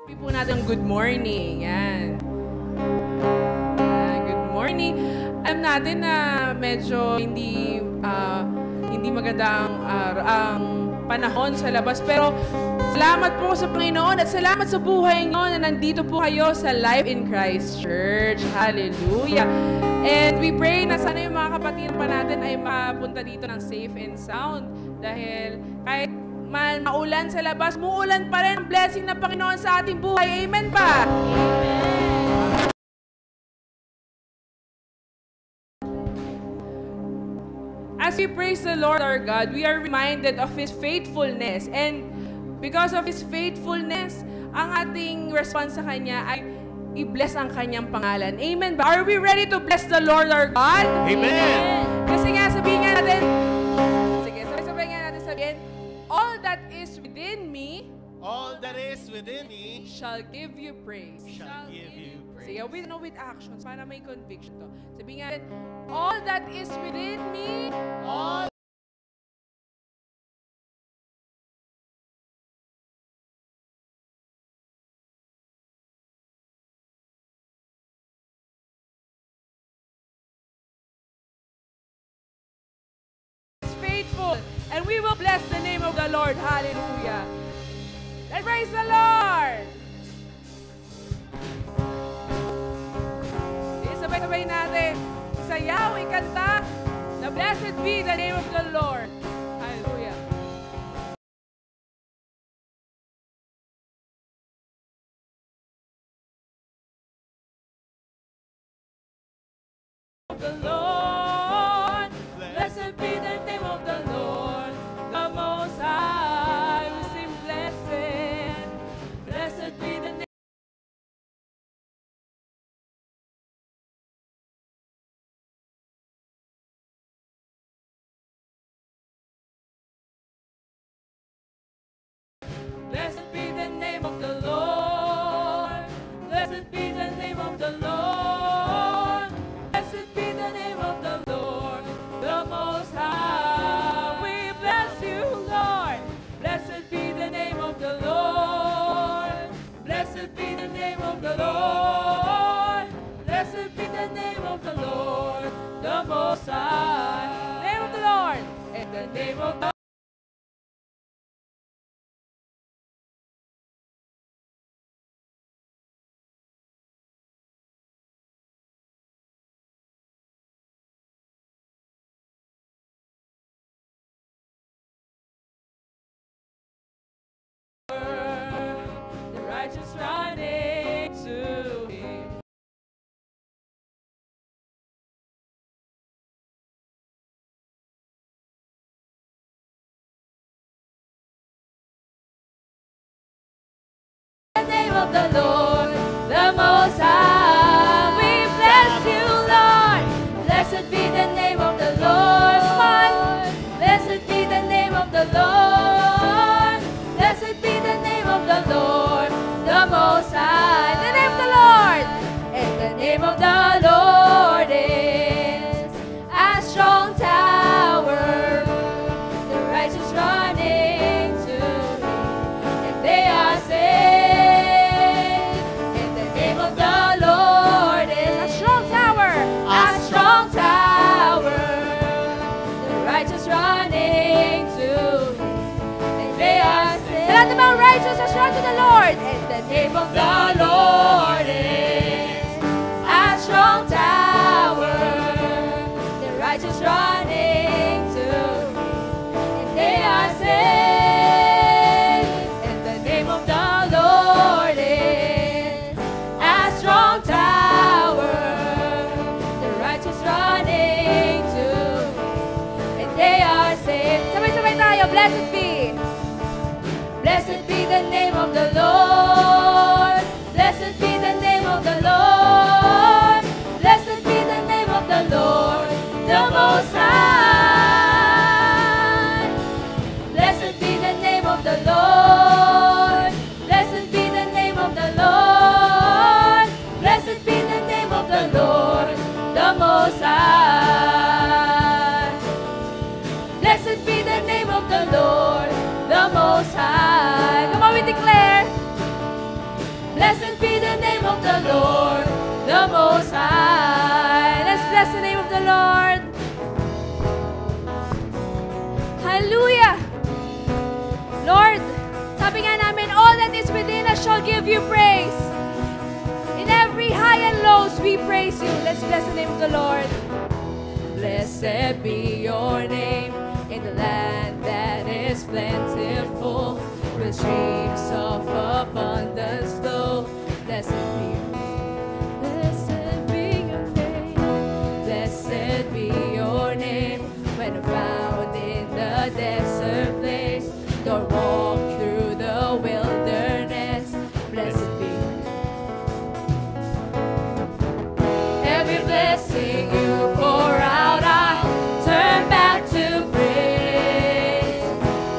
Sabi po natin good morning. Yan. Good morning. Alam natin na medyo hindi maganda ang panahon sa labas. Pero salamat po sa Panginoon at salamat sa buhay nyo na nandito po kayo sa Life in Christ Church. Hallelujah. And we pray na sana yung mga kapatid pa natin ay mapunta dito ng safe and sound. Dahil kahit maulan sa labas, muulan pa rin ang blessing ng Panginoon sa ating buhay. Amen ba? Amen. As we praise the Lord our God, we are reminded of His faithfulness. And because of His faithfulness, ang ating response sa Kanya ay i-bless ang Kanyang pangalan. Amen ba? Are we ready to bless the Lord our God? Amen! Kasi nga, sabihin nga natin, sabay nga natin sabihin, all that is within me shall give you praise. Shall give you praise. Sige, with actions para may conviction to. Sabihin nga natin, all that is within me, all is faithful, and we will bless the name of the Lord. Hallelujah. Let's praise the Lord. Sabay-sabay natin. Isayaw, ikanta. Na blessed be the name of the Lord. Hallelujah. The Lord, blessed be the name of the Lord, the Most High. We sing blessed, blessed be the name. Blessed be the name of the Lord. Blessed be the name of the Lord. Blessed be the name of the Lord, the Most High. We bless you, Lord. Blessed be the name of the Lord. Blessed be the name of the Lord. Blessed be the name of the Lord, the Most High. Name of the Lord. In the name of the righteous running to Him. The name of the Lord, the Most High. We bless you, Lord. Blessed be the name of the Lord. Come on. Blessed be the name of the Lord. Blessed be the name of the Lord, the Most High. The name of the Lord. And the name of the Lord is a strong tower. The righteous running to Him, and they are saved. And the name of the Lord is a strong tower. A strong tower. The righteous running to Him, and they are saved. Lahat ng mga righteous has run to the Lord. And the name of the Lord is a strong tower. The righteous running to Him, and they are saved. And the name of the Lord is a strong tower. The righteous running to Him, and they are saved. Sabay-sabay tayo. Blessed be. Blessed be the name of the Lord. Blessed be the name of the Lord. Blessed be the name of the Lord, the Most High. Blessed be the name of the Lord. Blessed be the name of the Lord. Blessed be the name of the Lord, the Most High. Blessed be the name of the Lord, the Most High. Come on, we declare. give you praise. In every high and lows, we praise you. Let's bless the name of the Lord. Blessed be your name in the land that is plentiful, with streams of abundance flow. Blessed be your name. Blessed be your name when found in the desert place. Don't walk through the wilderness. Blessed be every blessing you pour out, I turn back to praise.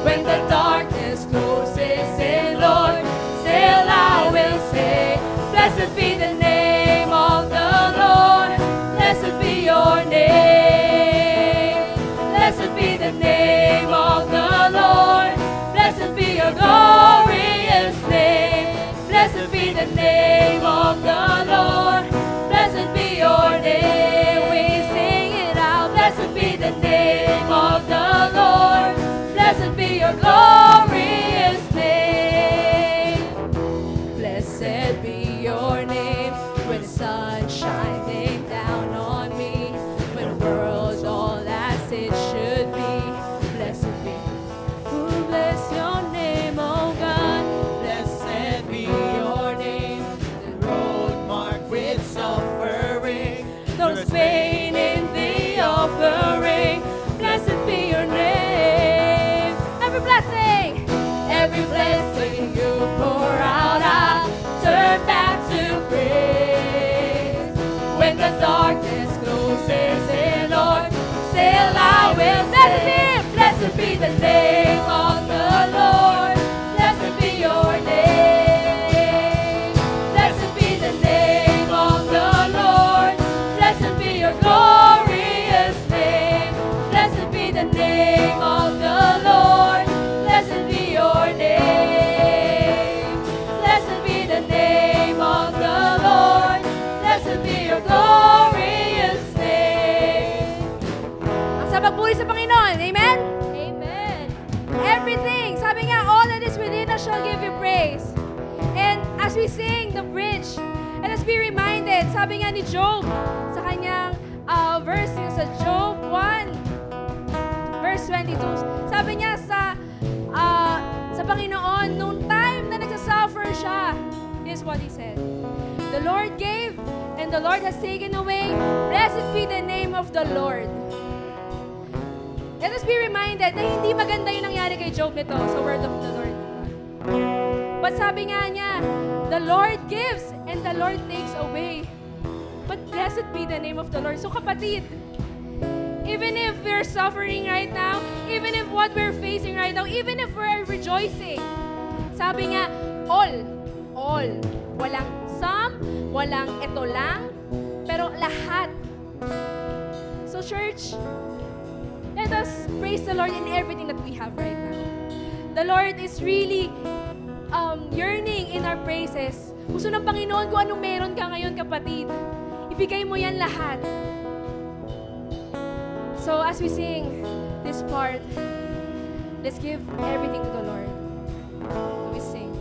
When the darkness closes in, Lord, still I will say, blessed be the name of the Lord. Blessed be your name. Blessed be the name of the Lord. Blessed be your glorious name. Blessed be the name of the Lord. Blessed be your name. We sing it out. Blessed be the name of the Lord. Blessed be your glorious name. Blessed be your name when the sun's shining down on me, when the world's all as it should be. Blessed be. Oh, bless your name, oh God. Blessed be your name. The road marked with suffering. There's pain in the offering. Blessed be your name. Every blessing you pour out, I turn back to praise. When the darkness closes in, Lord, still I will. Blessed be the name of the Lord. Blessed be your name. Blessed be the name of the Lord. Blessed be your glorious name. Blessed be the name of the Lord. Blessed be your name. Blessed be the name of the Lord. Blessed be your glorious name. Ang sa pagpuri sa Panginoon. Amen? Amen. Everything. Sabi nga, all that is within us shall give you praise. And as we sing the bridge, let us be reminded, sabi nga ni Job, sa kanyang verse sa Job 1, verse 22, sabi niya sa Panginoon, nung time na nagsasuffer siya, this is what he said, the Lord gave, and the Lord has taken away. Blessed be the name of the Lord. Let us be reminded na hindi maganda yung nangyari kay Job nito sa word of the Lord. But sabi nga niya, the Lord gives and the Lord takes away. But blessed be the name of the Lord. So kapatid, even if we're suffering right now, even if what we're facing right now, even if we're rejoicing, sabi nga, all. Walang some, walang ito lang, pero lahat. So church, let us praise the Lord in everything that we have right now. The Lord is really yearning in our praises. Gusto ng Panginoon kung anong meron ka ngayon, kapatid. Ibigay mo yan lahat. So as we sing this part, let's give everything to the Lord. We sing.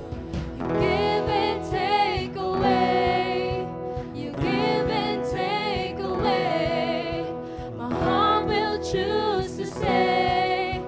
You give and take away. You give and take away. My heart will choose to say,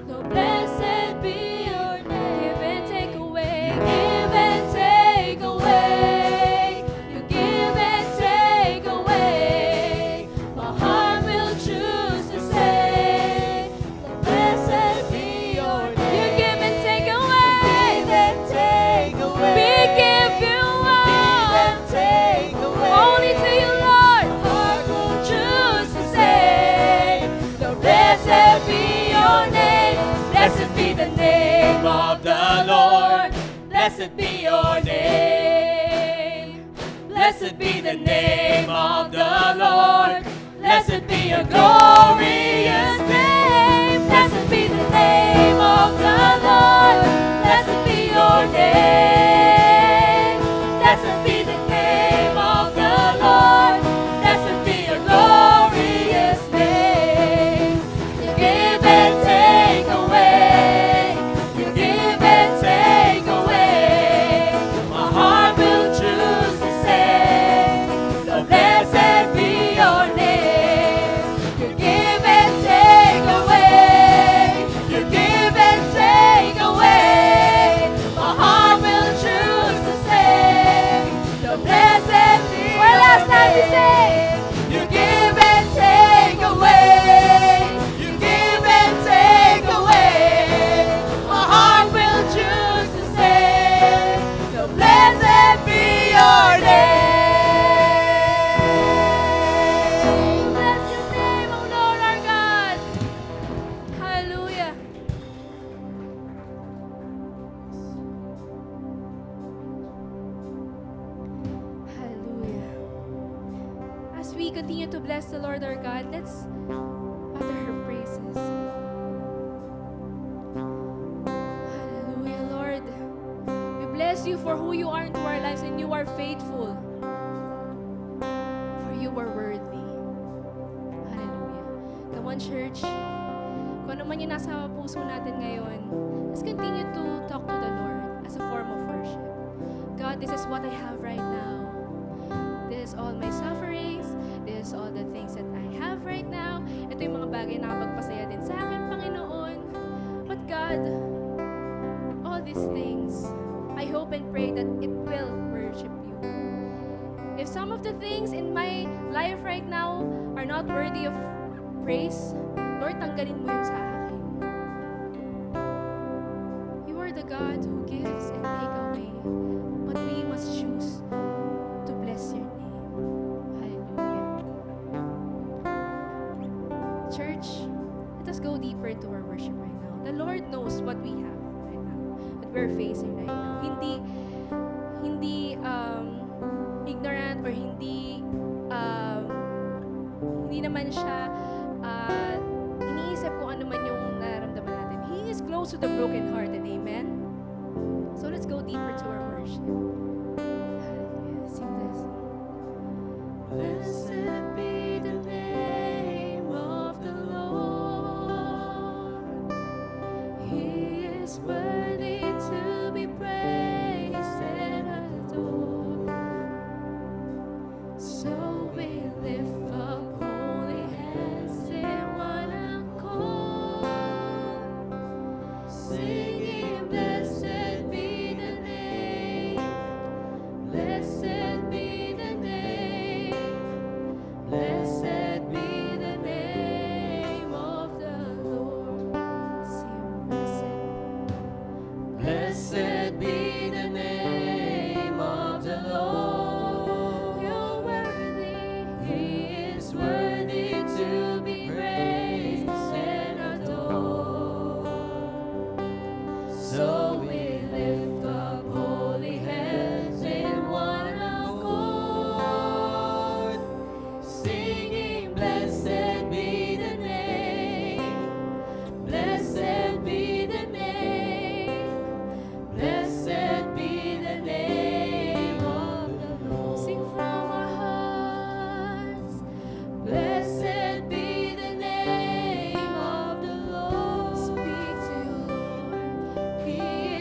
no, blessed be your name. Give and take away. Give and take away. You give and take away. My heart will choose to say, no, blessed be your name. You give and take away. Give and take away. We give you all. Give and take away. Only to you, Lord. My heart will choose to say, no, blessed be your name. Blessed be the name of the Lord. Blessed be your name. Blessed be the name of the Lord. Blessed be your glorious name. Blessed be the name of the Lord. Blessed be your name. Blessed be the name of the Lord. Blessed be your glorious name. You give and take away. You give and take away. My heart we continue to bless the Lord our God, let's utter her praises. Hallelujah, Lord. We bless you for who you are into our lives, and you are faithful. For you are worthy. Hallelujah. Come on, church. Kung ano man yung nasa puso natin ngayon, let's continue to talk to the Lord as a form of worship. God, this is what I have right now. This is all my sufferings. This is all the things that I have right now. Ito yung mga bagay na nakapagpasaya din sa akin, Panginoon. But God, all these things, I hope and pray that it will worship you. If some of the things in my life right now are not worthy of praise, Lord, tanggalin mo yun sa akin. You are the God who gives and take away. But we must choose to bless your name. Hallelujah. Church, let us go deeper into our worship right now. The Lord knows what we have right now, what we're facing right now. Hindi ignorant or hindi naman siya iniisip kung ano man yung nararamdaman natin. He is close to the brokenhearted. Amen? So let's go deeper to our worship. Hallelujah. Sing this. Blessed be the name of the Lord. He is worthy to be praised and adored. So we lift up holy hands in one accord, singing, blessed be the name, blessed be the name, blessed be the name of the Lord. Sing, blessed be the name of the Lord. You're worthy, He is worthy to be praised and adored. So we lift up holy hands in one accord, singing, blessed be the name, blessed be the name, blessed be the name of the Lord. Sing from our hearts, blessed be the name of the Lord. Speak to you, Lord. He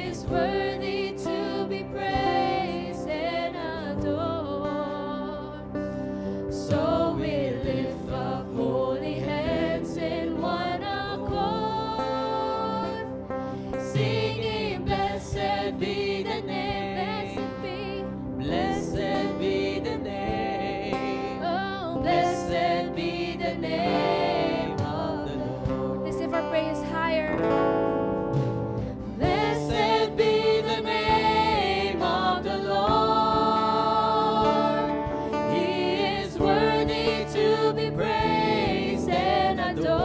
is worthy to be praised and adored. So we lift up holy hands in one accord, singing, blessed be the name, blessed be the name, oh, blessed be the name of the Lord. Let's lift our praise higher. Blessed be the name of the Lord. He is worthy to be praised and adored.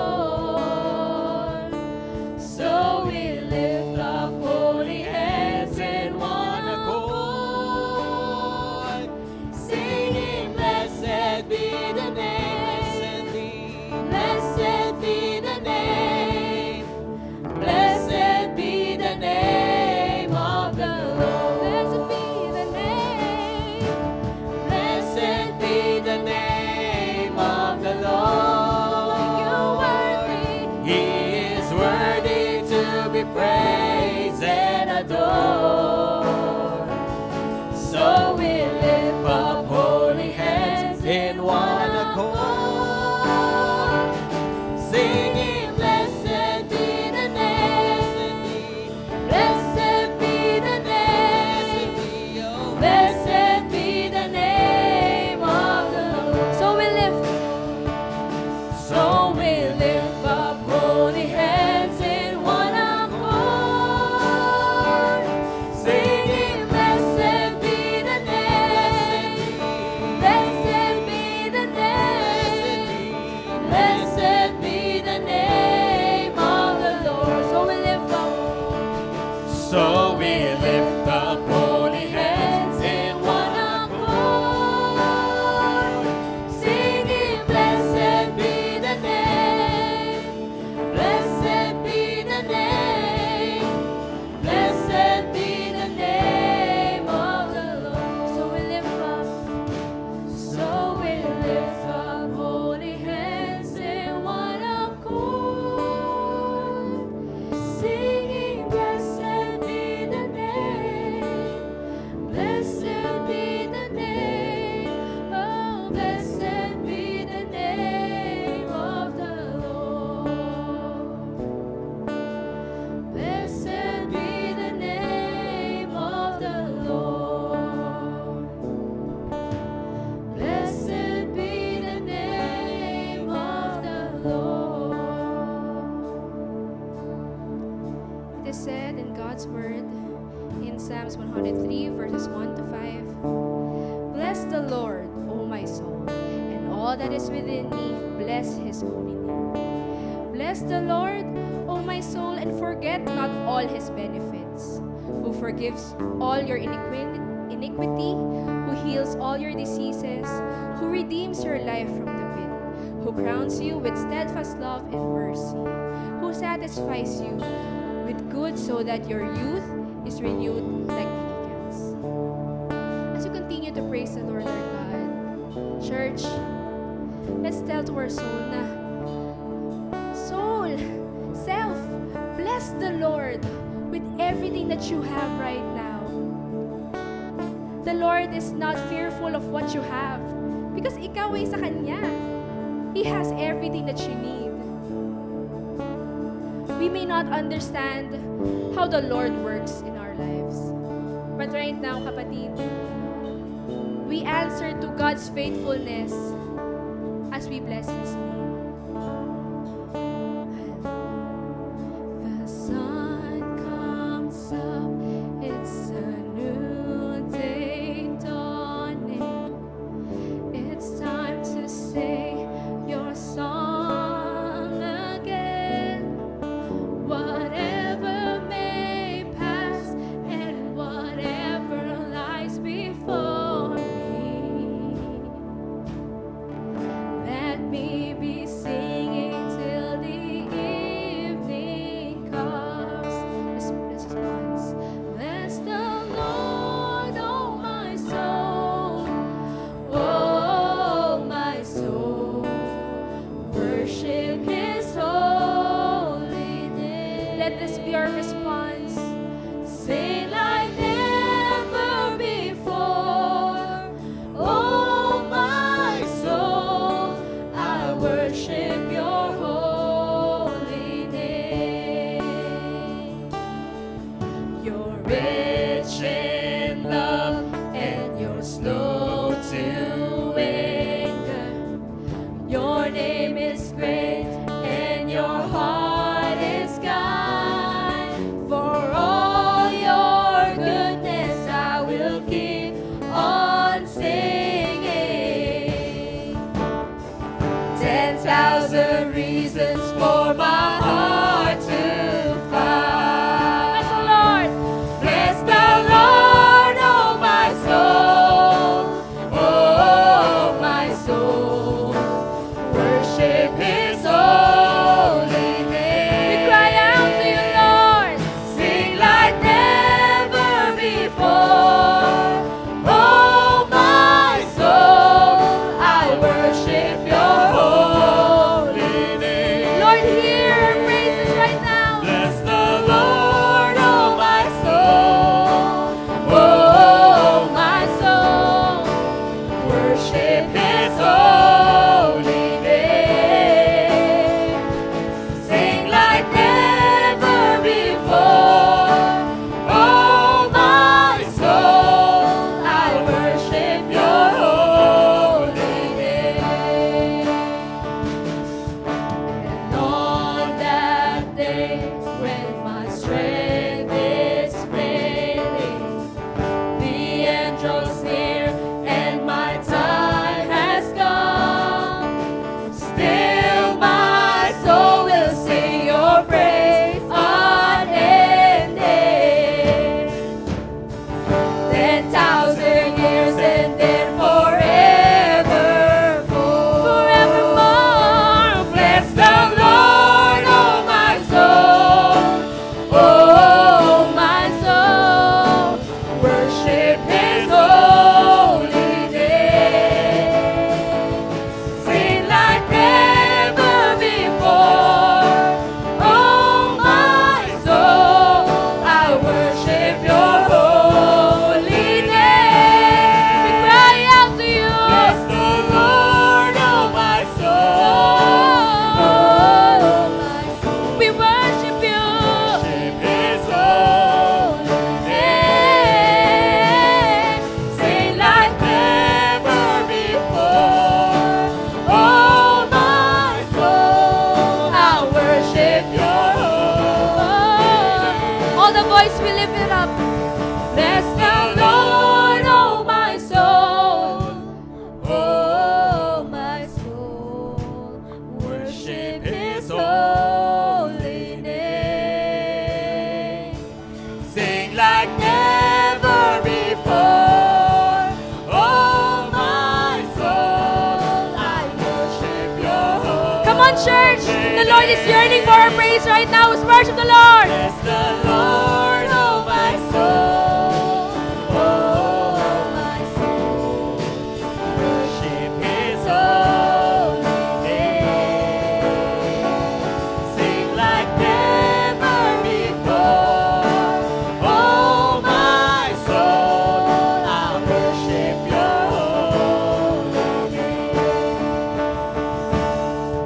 So we lift up holy hands in one accord, singing, blessed be the name, blessed be the name, blessed be the name of the Lord. Blessed be the name, blessed be the name of the Lord. You're worthy, He is worthy to be praised and adored. So we lift up holy hands in one accord, singing, blessed be the name, blessed be the name, blessed be the name of the Lord. So we lift up holy hands in one accord, singing, blessed be the name, blessed be the name, blessed be the name of the Lord. So we lift up holy hands in one accord, singing, word in Psalms 103 verses 1 to 5. Bless the Lord, O my soul, and all that is within me, bless his holy name. Bless the Lord, O my soul, and forget not all his benefits, who forgives all your iniquity, who heals all your diseases, who redeems your life from the pit, who crowns you with steadfast love and mercy, who satisfies you with good so that your youth is renewed like the eagles. As you continue to praise the Lord our God, church, let's tell to our soul na, soul, self, bless the Lord with everything that you have right now. The Lord is not fearful of what you have because ikaw ay sa Kanya. He has everything that you need. We may not understand how the Lord works in our lives. But right now, kapatid, we answer to God's faithfulness as we bless His name. The sun comes up, it's a new day dawning. It's time to say your song again. Whatever may pass and whatever lies before me, let me be it up. Bless the Lord, oh my soul. Oh my soul. Worship His holy name. Sing like never before. Oh my soul, I worship your holy. Come on, church. The Lord is yearning for our praise right now. Let's worship the Lord. Bless the Lord, oh my soul. Oh my soul, worship His holy name. Sing like never before. Oh my soul, I worship your holy name.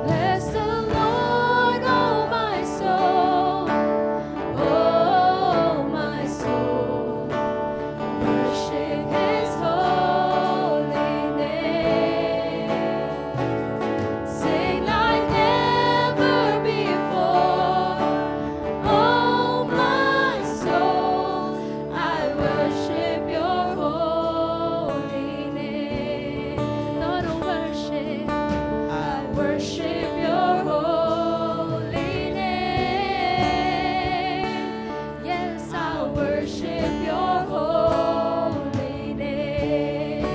Bless the Lord, oh my soul. Oh my soul. Worship His holy name. Sing like never before. Oh my soul, I worship your holy name. Lord, I worship your holy name. Yes, I worship your holy name.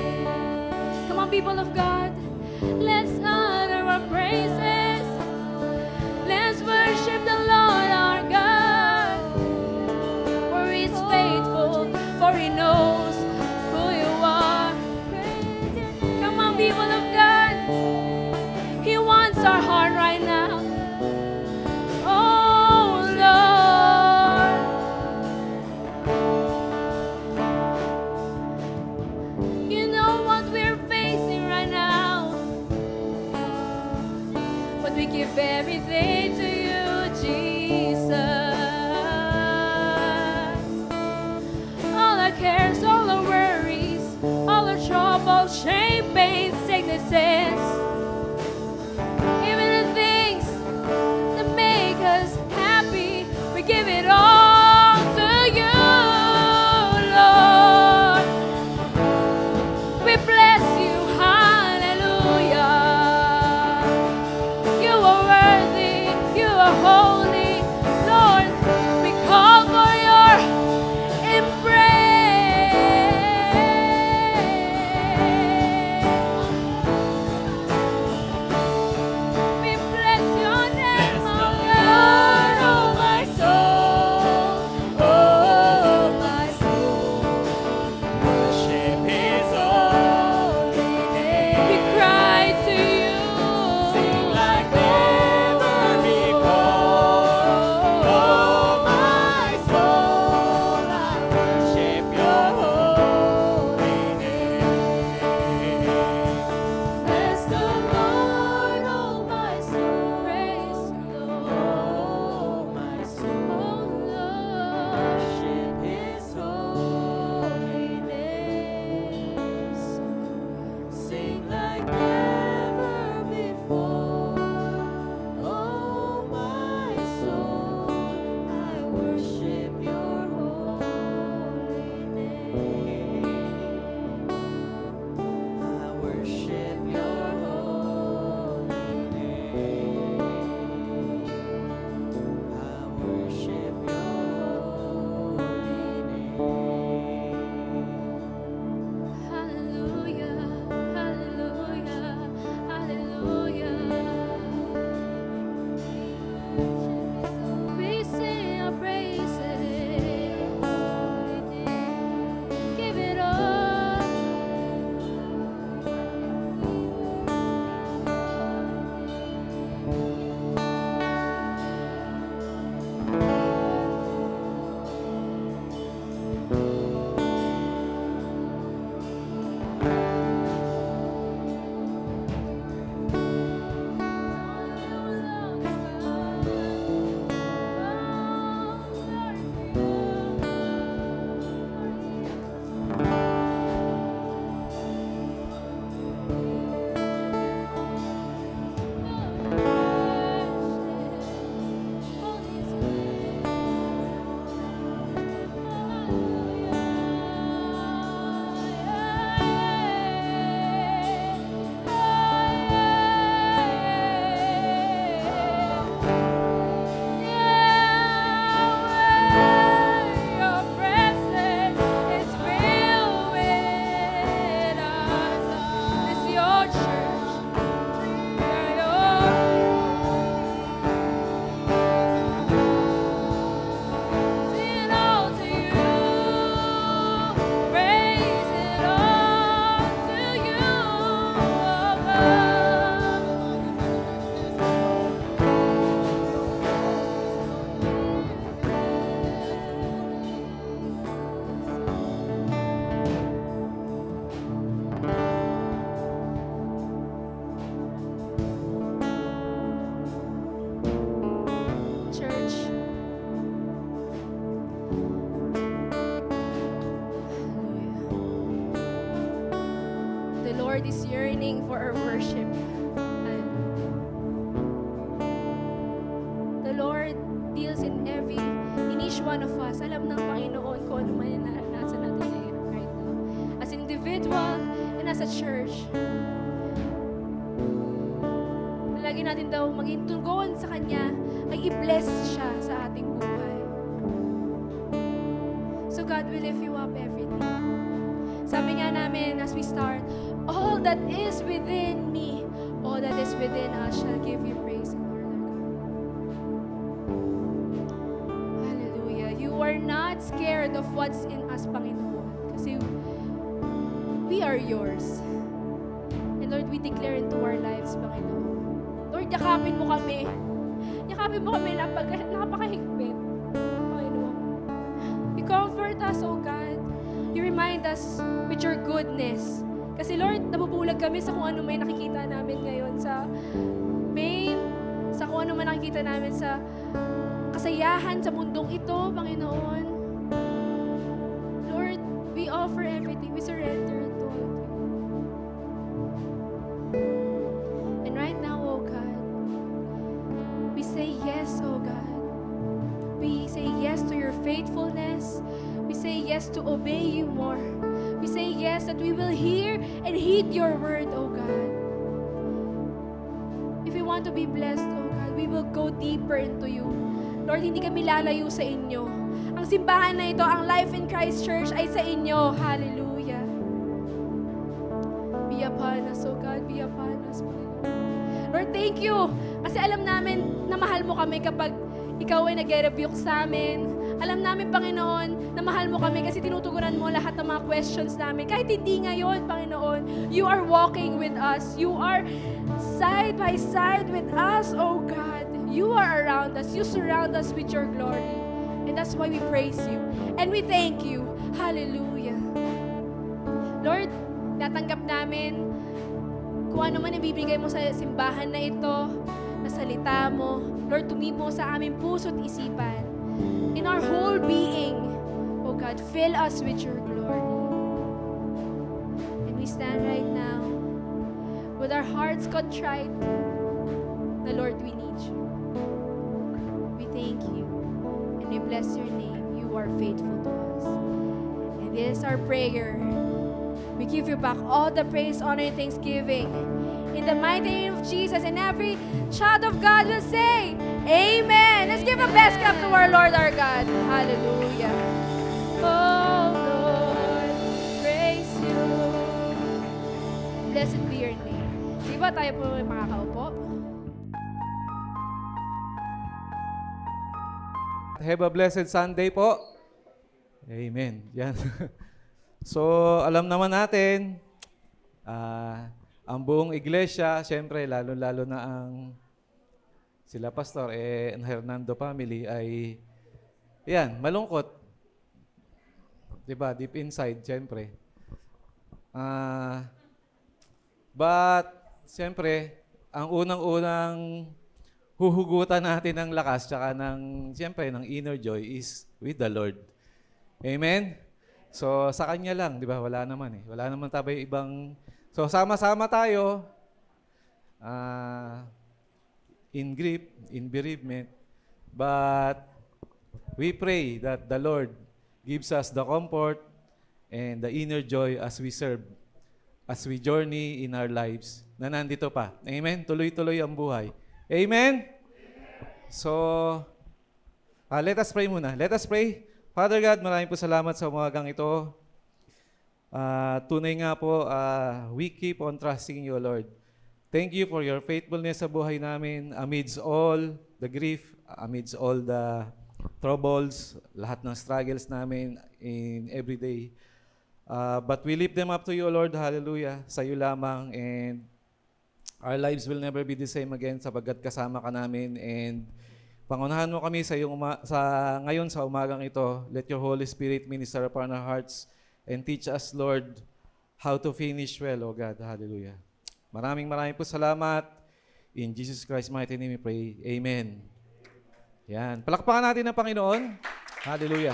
Come on, people of God, let's honor our praises. Let's worship the Lord our God. For He's faithful, for He knows who you are. Come on, people of God. He wants our heart right now. Oh Lord. You know what we're facing right now. But we give everything to you, Jesus. All our cares, all our worries, all our troubles, shame, pain, sicknesses. Even the things that make us happy, we give it all to you, Lord. We bless you, hallelujah. You are worthy, you are holy, Lord. We call for your embrace. We bless your name, Bless oh the God. Lord, oh my soul. Oh my soul, worship His holy name. We cry to you. Sing like never before. Oh my soul, I worship your holy name. Bless the Lord, oh my soul. Praise the Lord, Oh my oh soul, Lord. worship His holy name. Sing like never before. Oh my soul, I worship your holy name. I worship your holy name. I worship your holy name. Hallelujah, hallelujah, hallelujah. We sing our praises. Give it all. Lord is yearning for our worship. The Lord deals in each one of us. Alam ng Panginoon kung ano man yung naranasan natin ngayon right now. As an individual and as a church. Lagi natin daw maging tugon sa Kanya ay i-bless siya sa ating buhay. So God, we lift you up everything. Sabi nga namin as we start, all that is within me, all that is within us shall give you praise and honor, God. Hallelujah. You are not scared of what's in us, Panginoon. Kasi we are yours. And Lord, we declare into our lives, Panginoon. Lord, yakapin mo kami. Yakapin mo kami napakahigpit. Panginoon. You comfort us, O God. You remind us with your goodness. Kasi Lord, nabubulag kami sa kung ano may nakikita namin ngayon sa kung ano man nakikita namin sa kasayahan sa mundong ito, Panginoon. Lord, we offer everything. We surrender it all to you. And right now, oh God, we say yes, oh God. We say yes to your faithfulness. We say yes to obey you more. We say yes that we will hear and heed your word, oh God. If we want to be blessed, oh God, we will go deeper into you. Lord, hindi kami lalayo sa inyo. Ang simbahan na ito, ang Life in Christ Church ay sa inyo. Hallelujah. Be upon us, oh God. Be upon us, Lord, thank you. Kasi alam namin na mahal mo kami kapag ikaw ay nag-rebuke sa amin. Alam namin, Panginoon, na mahal mo kami kasi tinutugunan mo lahat ng mga questions namin. Kahit hindi ngayon, Panginoon, you are walking with us. You are side by side with us, oh God. You are around us. You surround us with your glory. And that's why we praise you. And we thank you. Hallelujah. Lord, natanggap namin kung ano man ibibigay mo sa simbahan na ito, na salita mo. Lord, tumimo sa aming puso't isipan. In our whole being, oh God, fill us with your glory. And we stand right now with our hearts contrite. The Lord, we need you. We thank you and we bless your name. You are faithful to us. And this is our prayer. We give you back all the praise, honor, and thanksgiving. In the mighty name of Jesus, and every child of God will say, Amen. Let's give a best clap to our Lord, our God. Hallelujah. Oh, Lord, praise you. Blessed be your name. Sige ba tayo po makakaupo? Have a blessed Sunday po. Amen. Yan. So, alam naman natin, ang buong iglesia, siyempre, lalo-lalo na ang sila Pastor, ang Hernando family ay, yan, malungkot. Diba? Deep inside, siyempre. But, siyempre, ang unang-unang huhugutan natin ng lakas tsaka siyempre, ng inner joy is with the Lord. Amen? So, sa Kanya lang, di ba? Wala naman eh. Wala naman tayo ibang... So, sama-sama tayo in grief, in bereavement, but we pray that the Lord gives us the comfort and the inner joy as we serve, as we journey in our lives na nandito pa. Amen? Tuloy-tuloy ang buhay. Amen? So, let us pray muna. Let us pray. Father God, maraming po salamat sa umagang ito. Tunay nga po, we keep on trusting you, Lord. Thank you for your faithfulness sa buhay namin amidst all the grief, amidst all the troubles, lahat ng struggles namin in every day. But we lift them up to you, Lord. Hallelujah. Sa iyo lamang, and our lives will never be the same again sapagkat kasama ka namin, and pangunahan mo kami ngayon sa umagang ito. Let your Holy Spirit minister upon our hearts and teach us, Lord, how to finish well, O God. Hallelujah. Maraming po salamat. In Jesus Christ's mighty name we pray. Amen. Yan. Palakpakan natin ang Panginoon. Hallelujah.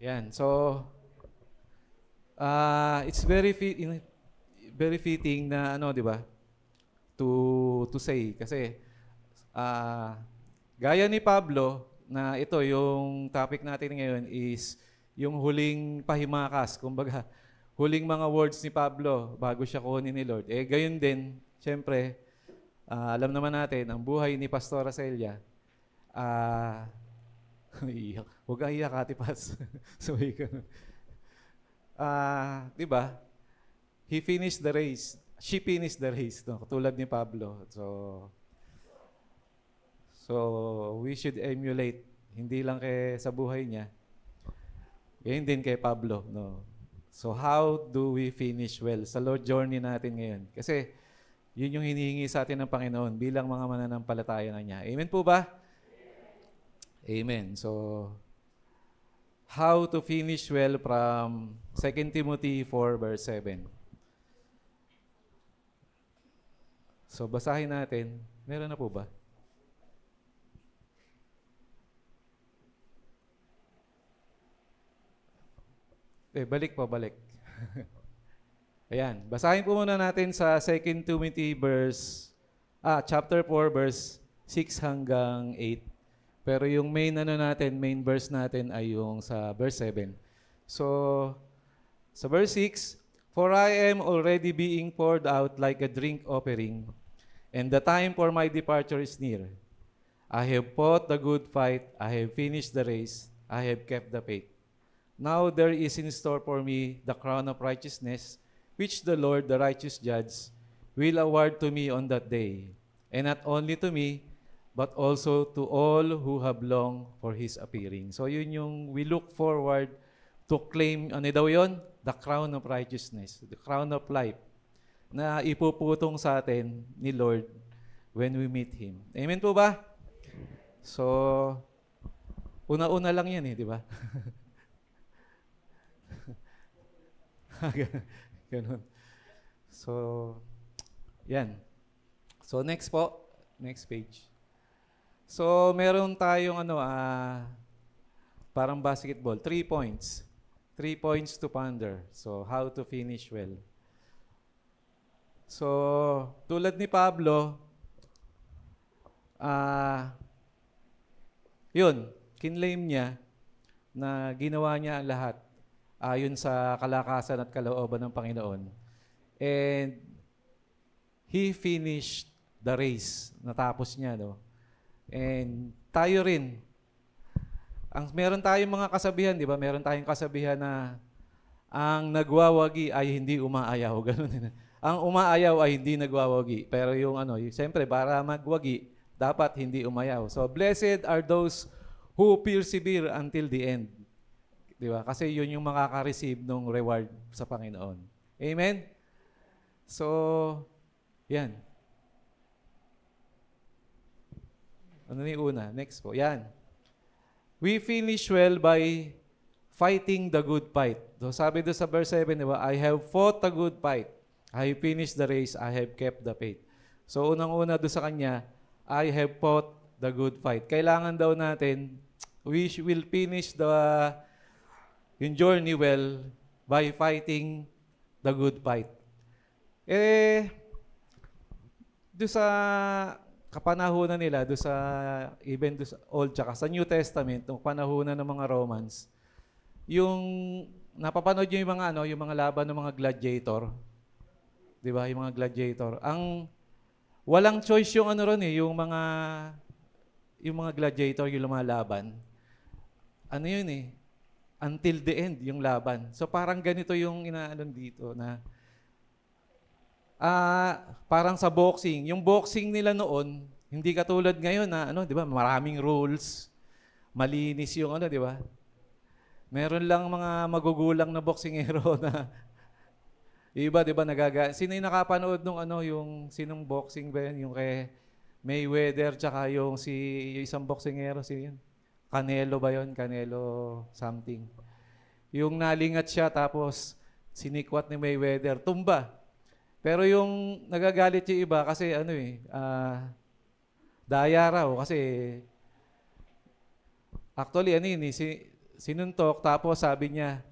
Yan. So, it's very fitting na ano, 'di ba? To say kasi gaya ni Pablo na ito yung topic natin ngayon is yung huling pahimakas, kumbaga huling mga words ni Pablo bago siya kunin ni Lord. Gayon din, syempre, alam naman natin ang buhay ni Pastora Celia. Iyak. Huwag kang iyak, Ate Paz. Sorry ka. Di ba? He finished the race. She finished the race, no? Katulad ni Pablo. So we should emulate, hindi lang sa buhay niya, ganyan din kay Pablo, no? So how do we finish well sa Lord journey natin ngayon? Kasi yun yung hinihingi sa atin ng Panginoon bilang mga mananampalataya na niya. Amen po ba? Amen. So, how to finish well from 2 Timothy 4 verse 7. So, basahin natin. Meron na po ba? Balik po, balik. Ayan. Basahin po muna natin sa 2 Timothy chapter 4 verse 6 hanggang 8. Pero yung main verse natin ay yung sa verse 7. So, sa verse 6, "For I am already being poured out like a drink offering, and the time for my departure is near. I have fought the good fight, I have finished the race, I have kept the faith. Now there is in store for me the crown of righteousness, which the Lord, the righteous judge, will award to me on that day, and not only to me, but also to all who have longed for His appearing." So yun yung we look forward to claim, ano daw yun? The crown of righteousness, the crown of life, na ipuputong sa atin ni Lord when we meet Him. Amen po ba? So, una-una lang yan di ba? Ganun. So, yan. So, next po. Next page. So, meron tayong parang basketball. 3 points. 3 points to ponder. So, how to finish well. So, tulad ni Pablo, kinlaim niya na ginawa niya ang lahat ayon sa kalakasan at kalooban ng Panginoon. And he finished the race. Natapos niya, no? And tayo rin, meron tayong mga kasabihan, di ba? Meron tayong kasabihan na ang nagwawagi ay hindi umaayaw. Ganun din. Ang umaayaw ay hindi nagwawagi. Pero siyempre, para magwagi, dapat hindi umayaw. So, blessed are those who persevere until the end. Di ba? Kasi yun yung makaka-receive ng reward sa Panginoon. Amen? So, yan. Ano ni una? Next po. Yan. We finish well by fighting the good fight. So, sabi doon sa verse 7, di ba? I have fought the good fight. I have finished the race. I have kept the faith. So, unang-una doon sa kanya, I have fought the good fight. Kailangan daw natin, we will finish yung journey well by fighting the good fight. Doon sa kapanahunan nila, doon sa even doon sa Old tsaka sa New Testament, ng panahunan ng mga Romans, yung napapanood nyo yung mga laban ng mga gladiator, di ba? Yung mga gladiator. Walang choice yung yung mga gladiator, yung lumalaban. Until the end, yung laban. So parang ganito yung dito na parang sa boxing. Yung boxing nila noon, hindi katulad ngayon na di ba, maraming rules. Malinis yung di ba? Meron lang mga magugulang na boksingero na iba, di ba, sino yung nakapanood nung yung sinong boxing ba yun? Yung kay Mayweather tsaka yung isang boksingero, sino yun? Canelo ba yun? Canelo something. Yung nalingat siya tapos sinikwat ni Mayweather, tumba. Pero yung nagagalit yung iba kasi daya raw kasi actually sinuntok, tapos sabi niya,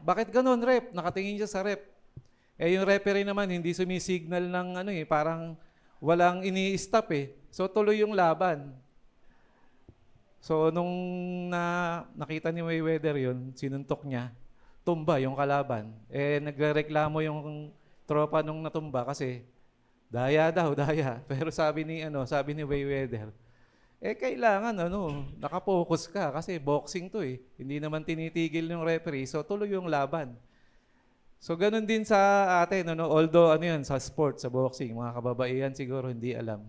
bakit ganun, rep? Nakatingin siya sa rep. Eh, yung referee naman, hindi sumisignal ng parang walang ini-stop eh. So, tuloy yung laban. So, nung nakita ni Mayweather yun, sinuntok niya, tumba yung kalaban. Eh, nagrereklamo yung tropa nung natumba kasi daya daw, daya. Pero sabi ni Mayweather, kailangan nakapokus ka kasi boxing to eh. Hindi naman tinitigil yung referee, so tuloy yung laban. So ganun din sa atin, although sa sport, sa boxing, mga kababaihan siguro hindi alam.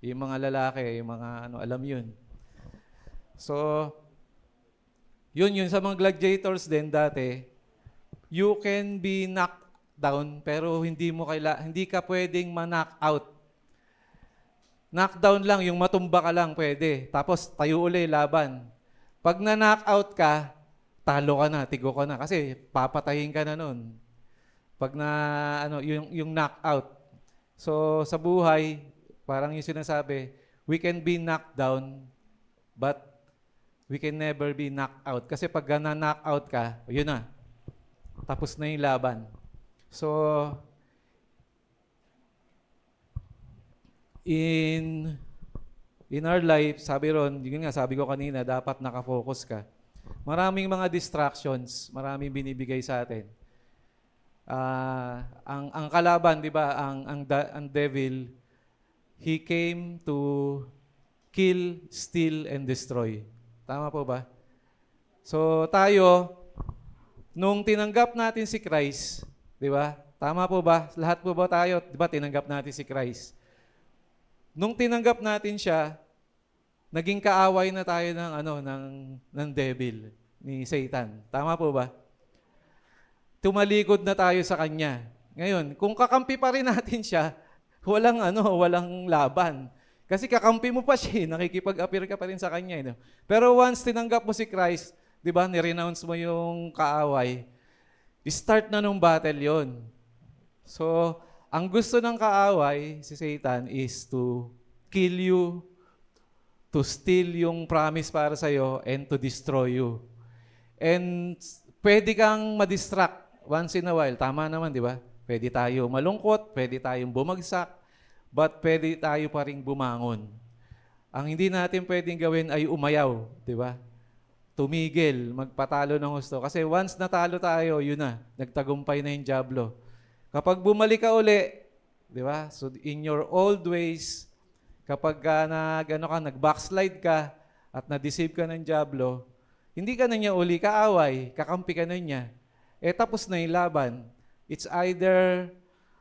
Yung mga lalaki, yung mga alam yun. So, yun sa mga gladiators din dati, you can be knocked down pero hindi ka pwedeng ma-knock out. Knockdown lang, yung matumba ka lang pwede. Tapos tayo uli laban. Pag na-knock out ka, talo ka na, tigo ka na kasi papatayin ka na nun. Pag yung knockout. So sa buhay, parang yung sinasabi, we can be knocked down, but we can never be knocked out. Kasi pag na-knock-out ka, yun na. Tapos na yung laban. So, in our life, sabi ko kanina, dapat nakafocus ka. Maraming mga distractions, maraming binibigay sa atin. Ang kalaban, di ba, ang devil, he came to kill, steal, and destroy. Tama po ba? So tayo, nung tinanggap natin si Christ, di ba? Tama po ba? Lahat po ba tayo, di ba, tinanggap natin si Christ? Nung tinanggap natin siya, naging kaaway na tayo ng devil, ni Satan. Tama po ba? Tumalikod na tayo sa kanya. Ngayon, kung kakampi pa rin natin siya, walang laban. Kasi kakampi mo pa siya, nakikipag-appear ka pa rin sa kanya. Pero once tinanggap mo si Christ, di ba, nirenounce mo yung kaaway, start na nung battle yon. So, ang gusto ng kaaway, si Satan, is to kill you, to steal yung promise para sa'yo, and to destroy you. And pwede kang madistract once in a while. Tama naman, di ba? Pwede tayo malungkot, pwede tayong bumagsak, but pwede tayo pa rin bumangon. Ang hindi natin pwedeng gawin ay umayaw, di ba? Tumigil, magpatalo ng husto. Kasi once natalo tayo, yun na, nagtagumpay na yung diablo. Kapag bumalik ka uli, di ba? So in your old ways, kapag nag-backslide ka at na-deceive ka ng diablo, hindi ka na niya uli kaaway, kakampi ka na niya. Tapos na yung laban. It's either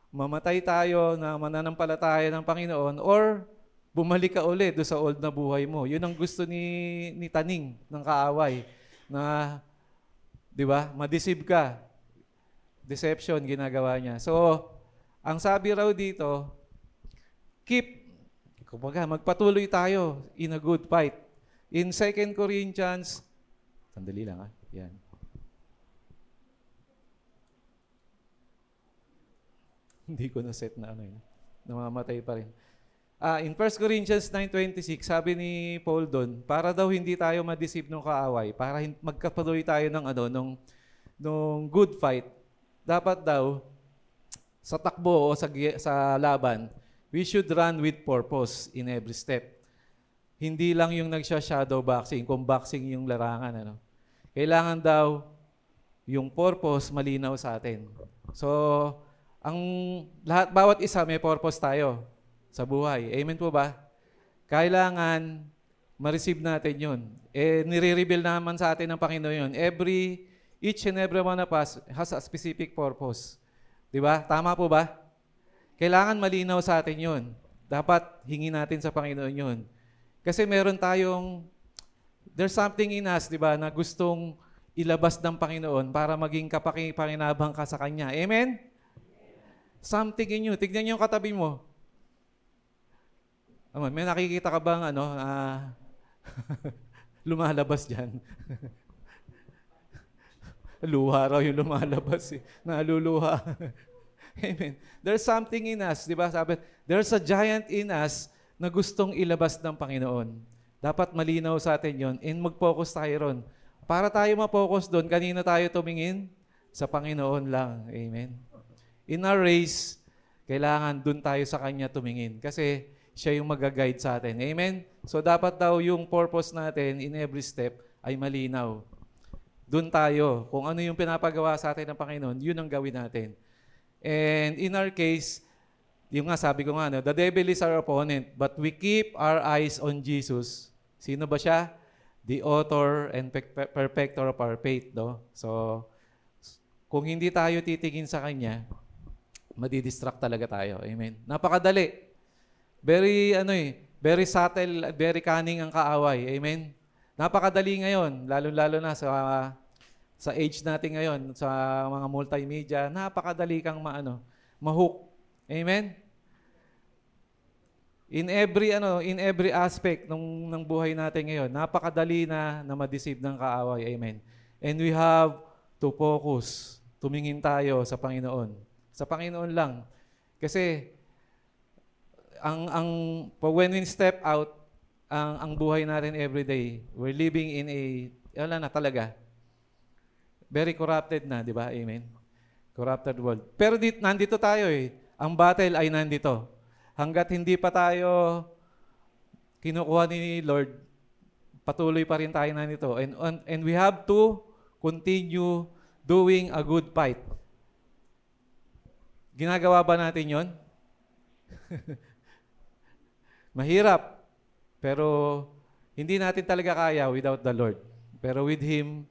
mamatay tayo na mananampalataya ng Panginoon or bumalik ka ulit doon sa old na buhay mo. Yun ang gusto ni Taning ng kaaway na, di ba, ma-deceive ka. Deception ginagawa niya. So, ang sabi raw dito, magpatuloy tayo in a good fight. In 2 Corinthians, sandali lang yan. Hindi ko na-set na namamatay pa rin. In 1 Corinthians 9:26, sabi ni Paul doon, para daw hindi tayo ma-deceive ng kaaway, para magkapatuloy tayo nung good fight, dapat daw, sa takbo o sa laban, we should run with purpose in every step. Hindi lang yung nagsha-shadow boxing, kung boxing yung larangan. Kailangan daw yung purpose malinaw sa atin. So, bawat isa may purpose tayo sa buhay. Amen po ba? Kailangan ma-receive natin yun. Nire-reveal naman sa atin ng Panginoon yun. Each and every one of us has a specific purpose. Di ba? Tama po ba? Kailangan malinaw sa atin yun. Dapat hingin natin sa Panginoon yun. Kasi there's something in us, di ba, na gustong ilabas ng Panginoon para maging kapakipakinabang ka sa Kanya. Amen? Something in you. Tignan niyo yung katabi mo. May nakikita ka bang lumalabas dyan? Luha raw yung lumalabas. Naluluha. Amen. There's something in us, di ba? Sabi, there's a giant in us na gustong ilabas ng Panginoon. Dapat malinaw sa atin yon and mag-focus tayo ron. Para tayo ma-focus doon, kanina tayo tumingin? Sa Panginoon lang. Amen. In our race, kailangan doon tayo sa Kanya tumingin. Kasi siya yung mag-guide sa atin. Amen? So dapat daw yung purpose natin in every step ay malinaw. Doon tayo. Kung ano yung pinapagawa sa atin ng Panginoon, yun ang gawin natin. And in our case, yung nga sabi ko nga, no, the devil is our opponent, but we keep our eyes on Jesus. Sino ba siya? The author and perfecter of our faith. No? So, kung hindi tayo titingin sa Kanya, madidistract talaga tayo. Amen. Napakadali. Very subtle, very cunning ang kaaway. Amen. Napakadali ngayon, lalo-lalo na sa age natin ngayon, sa mga multimedia, napakadali kang ma-hook. Amen. In every aspect ng buhay natin ngayon, napakadali na ma-deceive ng kaaway. Amen. And we have to focus. Tumingin tayo sa Panginoon. Sa Panginoon lang. Kasi when we step out, ang buhay natin every day, we're living in talaga. Very corrupted na, di ba? Amen. Corrupted world. Pero nandito tayo eh. Ang battle ay nandito. Hanggat hindi pa tayo kinukuha ni Lord, patuloy pa rin tayo nandito. And we have to continue doing a good fight. Ginagawa ba natin yon? Mahirap. Pero hindi natin talaga kaya without the Lord. Pero with Him,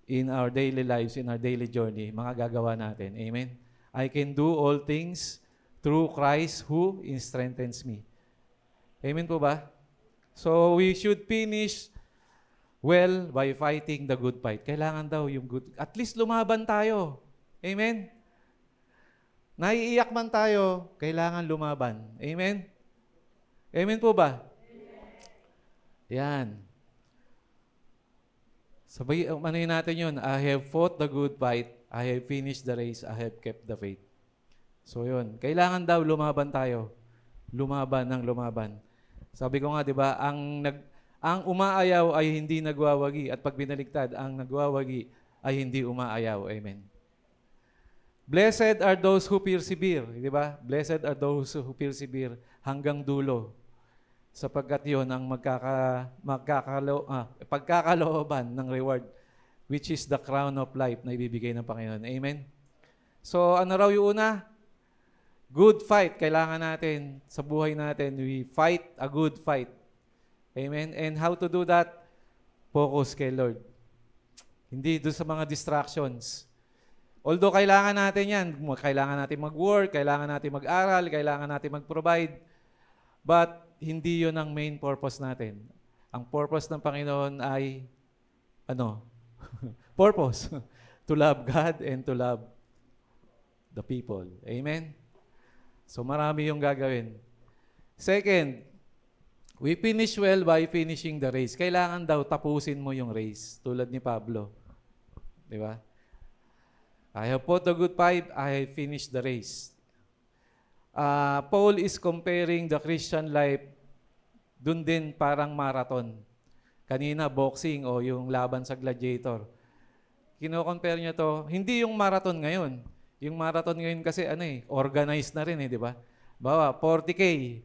in our daily lives, in our daily journey, magagawa natin. Amen? I can do all things through Christ who strengthens me. Amen po ba? So we should finish well by fighting the good fight. Kailangan daw yung good. At least lumaban tayo. Amen? Naiiyak man tayo, kailangan lumaban. Amen? Amen po ba? Yan. Sabay, natin yun. I have fought the good fight. I have finished the race. I have kept the faith. So yun. Kailangan daw lumaban tayo. Lumaban ng lumaban. Sabi ko nga, di ba, ang umaayaw ay hindi nagwawagi. At pag binaligtad, ang nagwawagi ay hindi umaayaw. Amen. Blessed are those who persevere. Di ba? Blessed are those who persevere hanggang dulo. Sapagkat yun ang pagkakalooban ng reward, which is the crown of life na ibibigay ng Panginoon. Amen? So, ano raw yung una? Good fight. Kailangan natin sa buhay natin, we fight a good fight. Amen? And how to do that? Focus kay Lord. Hindi doon sa mga distractions. Although kailangan natin yan, kailangan natin mag-work, kailangan natin mag-aral, kailangan natin mag-provide, but hindi yun ang main purpose natin. Ang purpose ng Panginoon ay, purpose, to love God and to love the people. Amen? So marami yung gagawin. Second, we finish well by finishing the race. Kailangan daw tapusin mo yung race, tulad ni Pablo. Di ba? I have fought the good fight, I have finished the race. Paul is comparing the Christian life dun din parang marathon. Kanina, boxing o yung laban sa gladiator. Kino-compare niya to, hindi yung marathon ngayon. Yung marathon ngayon kasi organized na rin di ba? Bawa, 40K.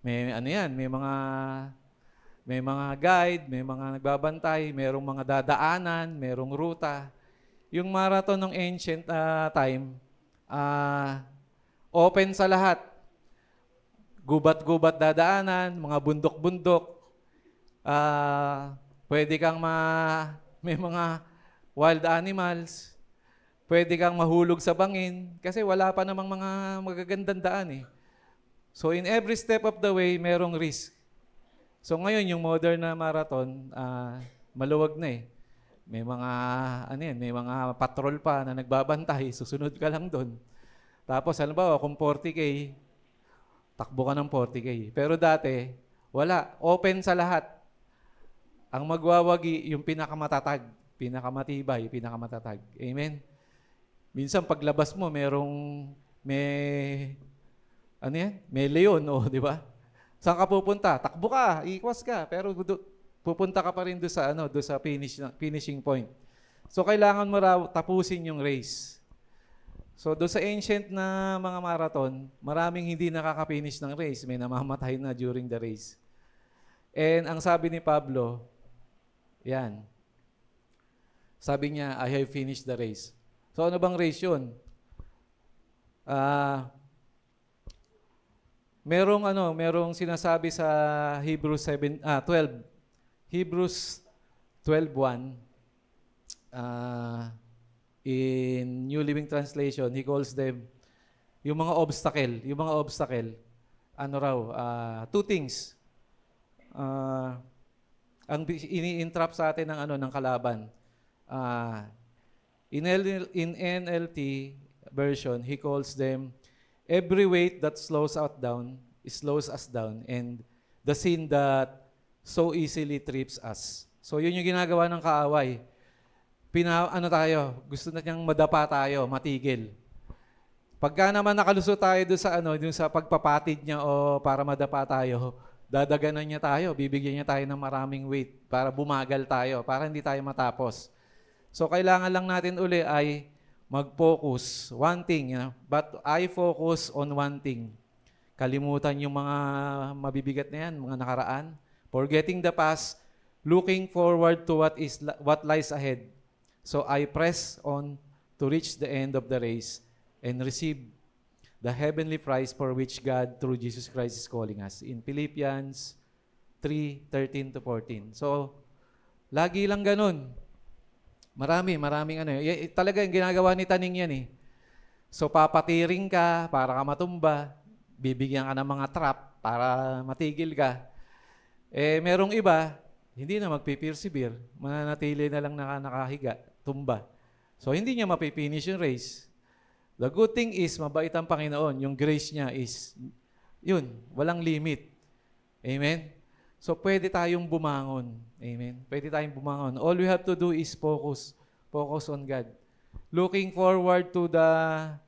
May mga guide, may mga nagbabantay, merong mga dadaanan, merong ruta. Yung marathon ng ancient time, open sa lahat. Gubat-gubat dadaanan, mga bundok-bundok. Pwede kang may mga wild animals. Pwede kang mahulog sa bangin. Kasi wala pa namang mga magagandang daan So in every step of the way, merong risk. So ngayon, yung modern na marathon, maluwag na May mga, may mga patrol pa na nagbabantay, susunod ka lang doon. Tapos, halimbawa, kung 40K, takbo ka ng 40K. Pero dati, wala. Open sa lahat. Ang magwawagi, yung pinakamatatag, pinakamatibay, pinakamatatag. Amen? Minsan, paglabas mo, may leon, di ba? Saan ka pupunta? Takbo ka, ikwas ka. Pero pupunta ka pa rin doon sa finishing point. So kailangan mo raw tapusin yung race. So doon sa ancient na mga marathon, maraming hindi nakaka-finish ng race, may namamatay na during the race. And ang sabi ni Pablo, yan. Sabi niya, I have finished the race. So ano bang race 'yun? Merong sinasabi sa Hebrews 12. Hebrews 12:1 in New Living Translation, he calls them yung mga obstacle, two things. Ang ini-entrap sa atin ng kalaban. In NLT version, he calls them every weight that slows us down, and the sin that so easily trips us. So yun yung ginagawa ng kaaway. Gusto na niyang madapa tayo, matigil. Pagka naman nakalusot tayo doon sa pagpapatid niya o para madapa tayo, dadaganan niya tayo, bibigyan niya tayo ng maraming weight para bumagal tayo, para hindi tayo matapos. So kailangan lang natin uli ay mag-focus. One thing, but I focus on one thing. Kalimutan yung mga mabibigat na yan, mga nakaraan. Forgetting the past, looking forward to what lies ahead. So I press on to reach the end of the race and receive the heavenly prize for which God through Jesus Christ is calling us. In Philippians 3:13-14. So, lagi lang ganun. Maraming talaga yung ginagawa ni Taning yan eh. So, papatiring ka para ka matumba, bibigyan ka ng mga trap para matigil ka. Merong iba, hindi na magpipersevere, mananatili na lang nakahiga, tumba. So, hindi niya mapipinish yung race. The good thing is, mabait ang Panginoon. Yung grace niya is, yun, walang limit. Amen? So, pwede tayong bumangon. Amen? Pwede tayong bumangon. All we have to do is focus on God. Looking forward to the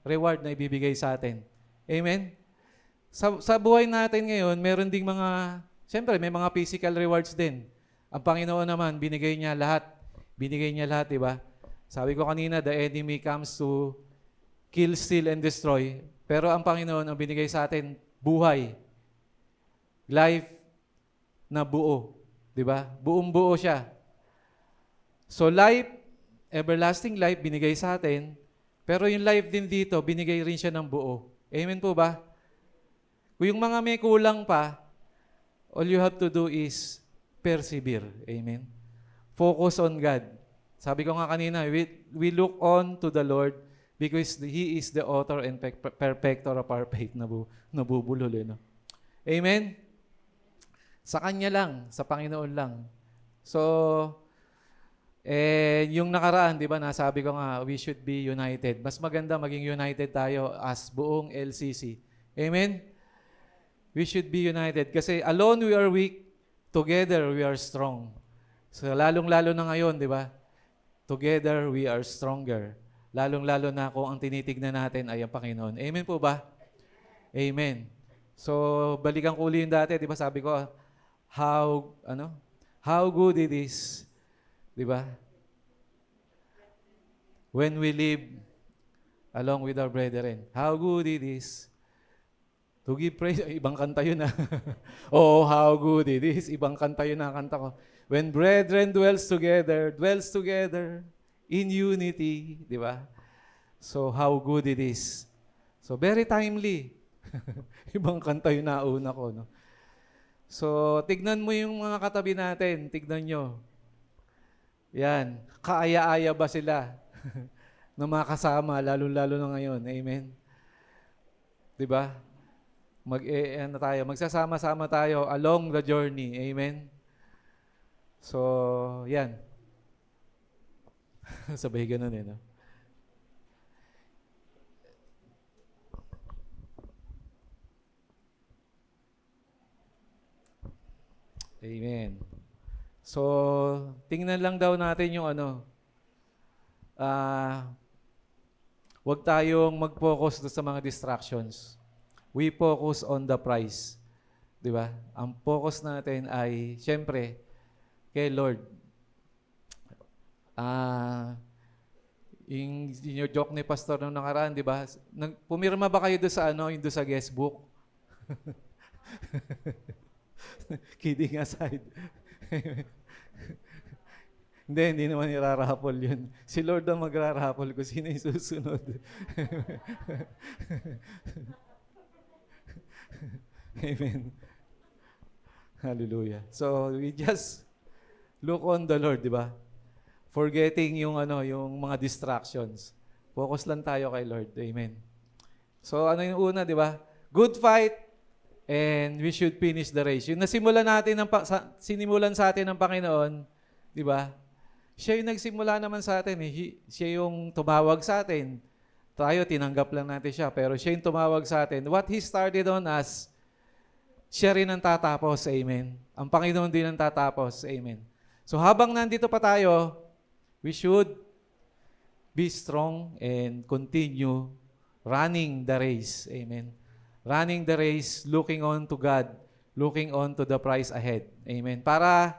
reward na ibibigay sa atin. Amen? Sa buhay natin ngayon, meron ding siyempre, may mga physical rewards din. Ang Panginoon naman, binigay niya lahat. Di ba? Sabi ko kanina, the enemy comes to kill, steal, and destroy. Pero ang Panginoon, ang binigay sa atin, buhay. Life na buo. Di ba? Buong-buo siya. So life, everlasting life, binigay sa atin. Pero yung life din dito, binigay rin siya ng buo. Amen po ba? Kung yung mga may kulang pa, all you have to do is persevere. Amen? Focus on God. Sabi ko nga kanina, we look on to the Lord because He is the author and perfecter of our faith. Nabubulol. No? Amen? Sa Kanya lang, sa Panginoon lang. So, yung nakaraan, di ba, nasabi ko nga, we should be united. Mas maganda maging united tayo as buong LCC. Amen? We should be united. Kasi alone we are weak, together we are strong. So, lalong-lalo na ngayon, di ba? Together we are stronger. Lalong-lalo na kung ang tinitignan natin ay ang Panginoon. Amen po ba? Amen. So, balikan ko uli yung dati, di ba? Sabi ko, how good it is, di ba? When we live along with our brethren. How good it is to give praise. Ibang kanta yun ah. Oh, how good it is. Ibang kanta yun na kanta ko. When brethren dwells together in unity, di ba? So, how good it is. So, very timely. Ibang kanta yun na una ko, no? So, tignan mo yung mga katabi natin. Tignan nyo. Yan. Kaaya-aya ba sila? Na mga kasama, lalo-lalo na ngayon. Amen? Diba? Magsasama-sama tayo along the journey. Amen? So, yan. Sabay ganun no? Amen. So, tingnan lang daw natin yung huwag tayong mag-focus sa mga distractions. We focus on the prize. Di ba? Ang focus natin ay, syempre, kay Lord. Yung joke ni Pastor nung nakaraan, di ba? Pumirma ba kayo doon sa yung doon sa guest book? Kidding aside. Hindi naman irarapol yun. Si Lord ang magrarapol kung sino yung susunod. Amen. Hallelujah. So, we just look on the Lord, di ba? Forgetting yung mga distractions. Focus lang tayo kay Lord. Amen. So, ano yung una, di ba? Good fight, and we should finish the race. Yung nasimulan natin, sinimulan sa atin ng Panginoon, di ba? Siya yung nagsimula naman sa atin. Siya yung tumawag sa atin. Tayo, tinanggap lang natin siya. Pero siya yung tumawag sa atin. What He started on us, siya rin ang tatapos. Amen. Ang Panginoon din ang tatapos. Amen. So habang nandito pa tayo, we should be strong and continue running the race. Amen. Running the race, looking on to God, looking on to the prize ahead. Amen. Para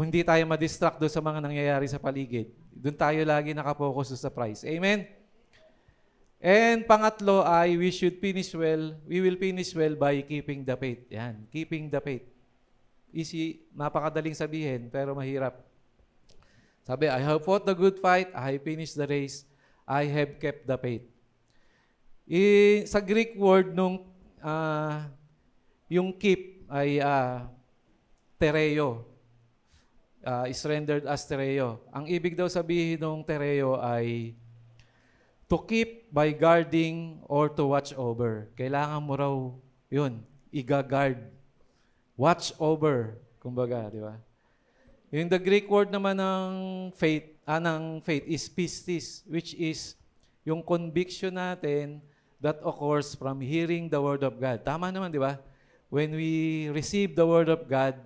hindi tayo ma-distract doon sa mga nangyayari sa paligid. Doon tayo lagi nakapokus sa prize. Amen. And pangatlo ay we will finish well by keeping the faith. Yan, keeping the faith. Easy, napakadaling sabihin, pero mahirap. Sabi, I have fought the good fight, I have finished the race, I have kept the faith. Sa Greek word yung keep ay tereo. Is rendered as tereo. Ang ibig daw sabihin ng tereo ay to keep by guarding or to watch over. Kailangan mo raw yun, i-guard. Watch over, kumbaga, di ba? Yung the Greek word naman ng faith is pistis, which is yung conviction natin that occurs from hearing the Word of God. Tama naman, di ba? When we receive the Word of God,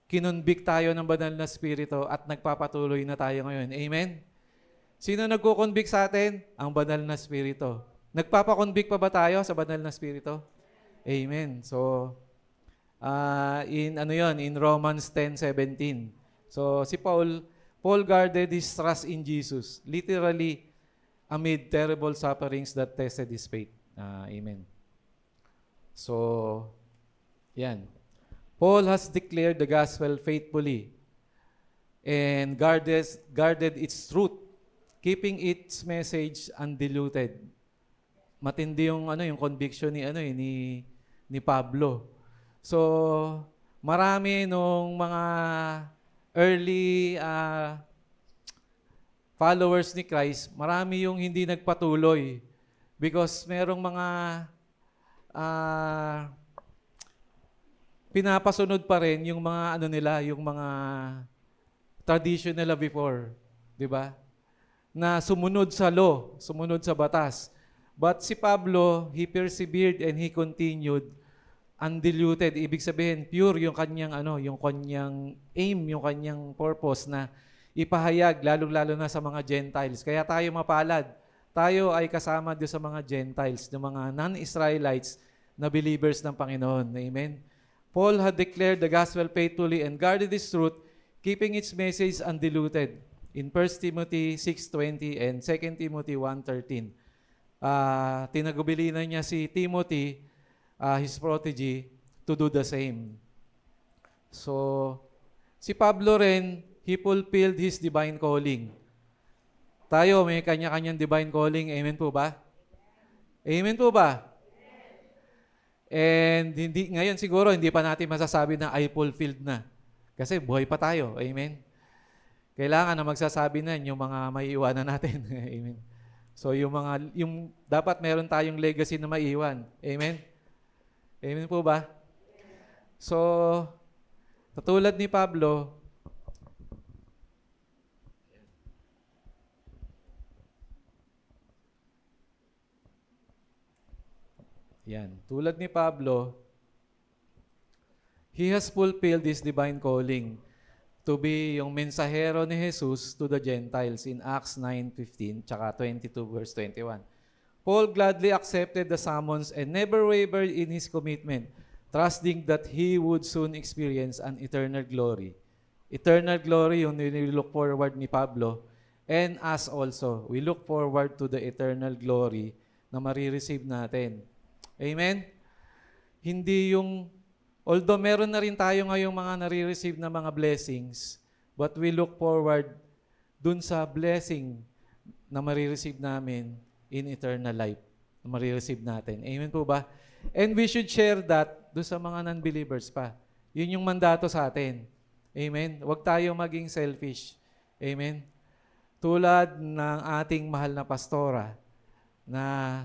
kinonvict tayo ng banal na spirito at nagpapatuloy na tayo ngayon. Amen? Sino nagko-convict sa atin? Ang banal na spirito. Nagpapakonvict pa ba tayo sa banal na spirito? Amen. So, in Romans 10:17. So, si Paul guarded his trust in Jesus, literally amid terrible sufferings that tested his faith. Amen. So, yan. Paul has declared the gospel faithfully and guarded its truth, keeping its message undiluted. Matindi yung conviction ni Pablo. So, marami nung mga early followers ni Christ, marami yung hindi nagpatuloy because merong mga pinapasunod pa rin yung mga yung mga tradition nila before, 'di ba? Na sumunod sa law, sumunod sa batas. But si Pablo, he persevered and he continued undiluted. Ibig sabihin, pure yung kanyang yung kanyang aim, yung kanyang purpose na ipahayag lalong-lalo na sa mga Gentiles. Kaya tayo mapalad. Tayo ay kasama doon sa mga Gentiles, ng mga non-Israelites na believers ng Panginoon. Amen. Paul had declared the gospel faithfully and guarded his truth, keeping its message undiluted in 1 Timothy 6:20 and 2 Timothy 1:13. Tinagubilinan niya si Timothy, his protege, to do the same. So, si Pablo rin, he fulfilled his divine calling. Tayo, may kanya-kanyang divine calling. Amen po ba? Amen po ba? And ngayon siguro, hindi pa natin masasabi na I fulfilled na. Kasi buhay pa tayo. Amen? Kailangan na magsasabi na yung mga maiiwanan natin. Amen? So, yung dapat meron tayong legacy na maiiwan. Amen? Amen po ba? So, katulad ni Pablo, yan. Tulad ni Pablo, he has fulfilled his divine calling to be yung mensahero ni Jesus to the Gentiles in Acts 9:15 tsaka 22 verse 21. Paul gladly accepted the summons and never wavered in his commitment, trusting that he would soon experience an eternal glory Eternal glory, yung nilook forward ni Pablo. And us also, we look forward to the eternal glory na marireceive natin. Amen? Hindi yung, although meron na rin tayo ngayong mga nare-receive na mga blessings, but we look forward dun sa blessing na marireceive namin in eternal life, na marireceive natin. Amen po ba? And we should share that dun sa mga non-believers pa. Yun yung mandato sa atin. Amen? Huwag tayo maging selfish. Amen? Tulad ng ating mahal na pastora na